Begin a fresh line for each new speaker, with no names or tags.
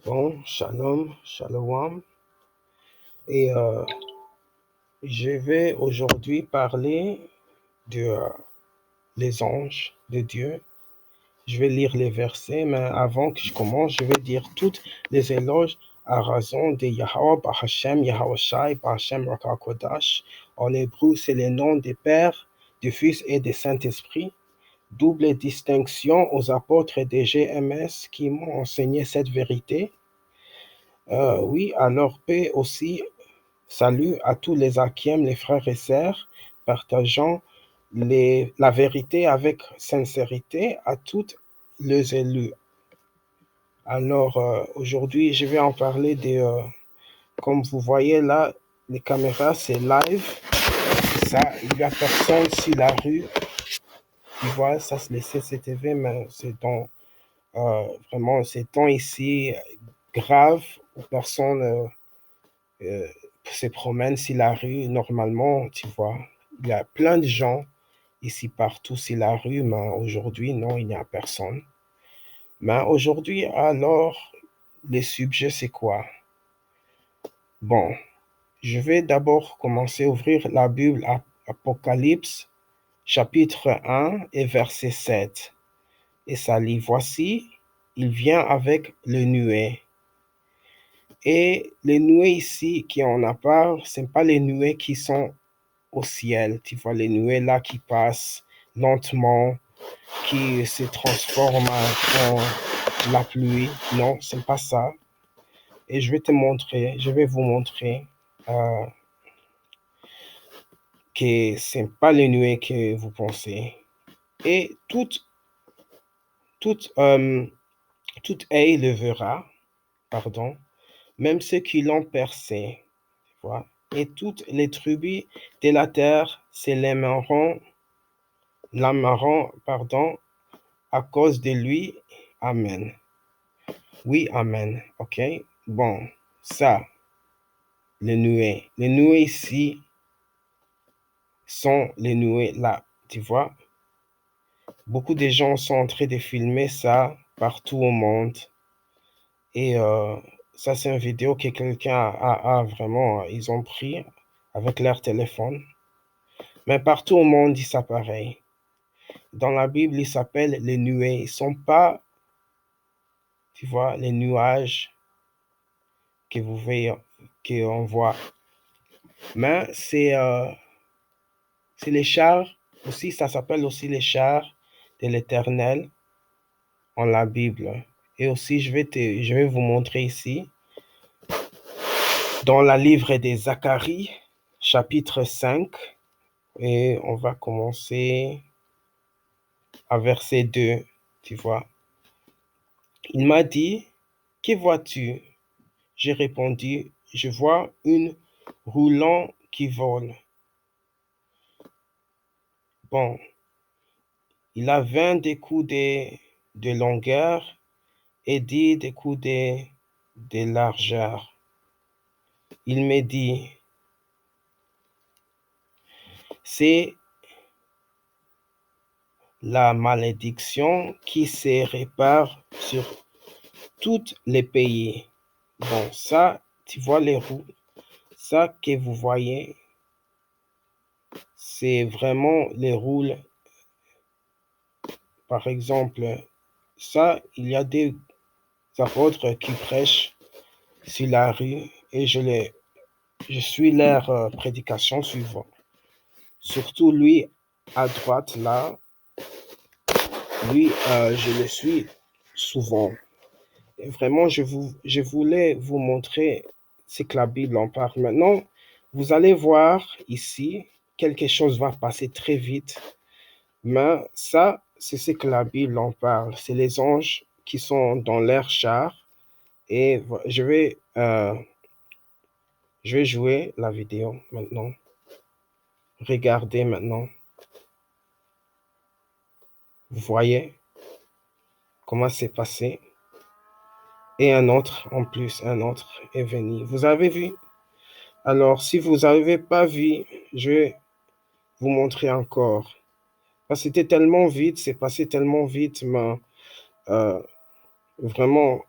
Bon, shalom, shalom. Et je vais aujourd'hui parler de les anges de Dieu. Je vais lire les versets, mais avant que je commence, je vais dire toutes les éloges à raison de Yahweh, Bar Hashem, Yahweh Shai, Bar Hashem, Rakakodash. En hébreu, c'est les noms des Pères, du Fils et du Saint-Esprit. Double distinction aux apôtres des GMS qui m'ont enseigné cette vérité. Oui, alors paix aussi. Salut à tous les Akiem, les frères et sœurs, partageant la vérité avec sincérité à toutes les élus. Alors, aujourd'hui, je vais en parler comme vous voyez là, les caméras, c'est live. Ça, il n'y a personne sur la rue. Tu vois, ça, c'est les CCTV, mais vraiment, c'est temps ici grave où personne euh, se promène sur la rue. Normalement, tu vois, il y a plein de gens ici partout sur la rue, mais aujourd'hui, non, il n'y a personne. Mais aujourd'hui, alors, les sujets, c'est quoi? Bon, je vais d'abord commencer à ouvrir la Bible à Apocalypse, chapitre 1 et verset 7. Et ça lit, voici, il vient avec le nuée. Et les nuées ici qui en a parlé, ce n'est pas les nuées qui sont au ciel. Tu vois les nuées là qui passent lentement, qui se transforment en la pluie. Non, c'est pas ça. Et je vais vous montrer que c'est pas les nuées que vous pensez. Et toute, euh, toute œil le verra, pardon, même ceux qui l'ont percé. Tu vois. Et toutes les tribus de la terre s'élèveront, pardon, à cause de lui. Amen. Oui, amen. OK. Bon, ça, les nuées. Les nuées ici sont les nuées là. Tu vois, beaucoup de gens sont en train de filmer ça partout au monde. Et ça, c'est une vidéo que quelqu'un a vraiment, ils ont pris avec leur téléphone. Mais partout au monde, il s'apparaît. Dans la Bible, ils s'appellent les nuées. Ils ne sont pas, tu vois, les nuages que vous voyez, qu'on voit. Mais c'est les chars, aussi, ça s'appelle aussi les chars de l'Éternel en la Bible. Et aussi, je vais vous montrer ici, dans la livre des Zacharie, chapitre 5, et on va commencer à verset 2, tu vois. Il m'a dit, que vois-tu? J'ai répondu, je vois une roulant qui vole. Bon, il a 20 des coups de longueur et 10 des coups de largeur. Il me dit, c'est la malédiction qui se répare sur tous les pays. Bon, ça, tu vois les roues, ça que vous voyez, c'est vraiment les roues. Par exemple, ça, il y a des apôtres qui prêchent sur la rue et je suis leur prédication suivante. Surtout lui à droite là, lui, je le suis souvent. Et vraiment, je voulais vous montrer ce que la Bible en parle. Maintenant, vous allez voir ici, quelque chose va passer très vite, mais ça, c'est ce que la Bible en parle. C'est les anges qui sont dans leur char. Et je vais jouer la vidéo maintenant. Regardez maintenant. Vous voyez comment c'est passé. Et un autre en plus, un autre est venu. Vous avez vu? Alors, si vous n'avez pas vu, je vais vous montrer encore. Parce que c'était tellement vite, c'est passé tellement vite, mais vraiment,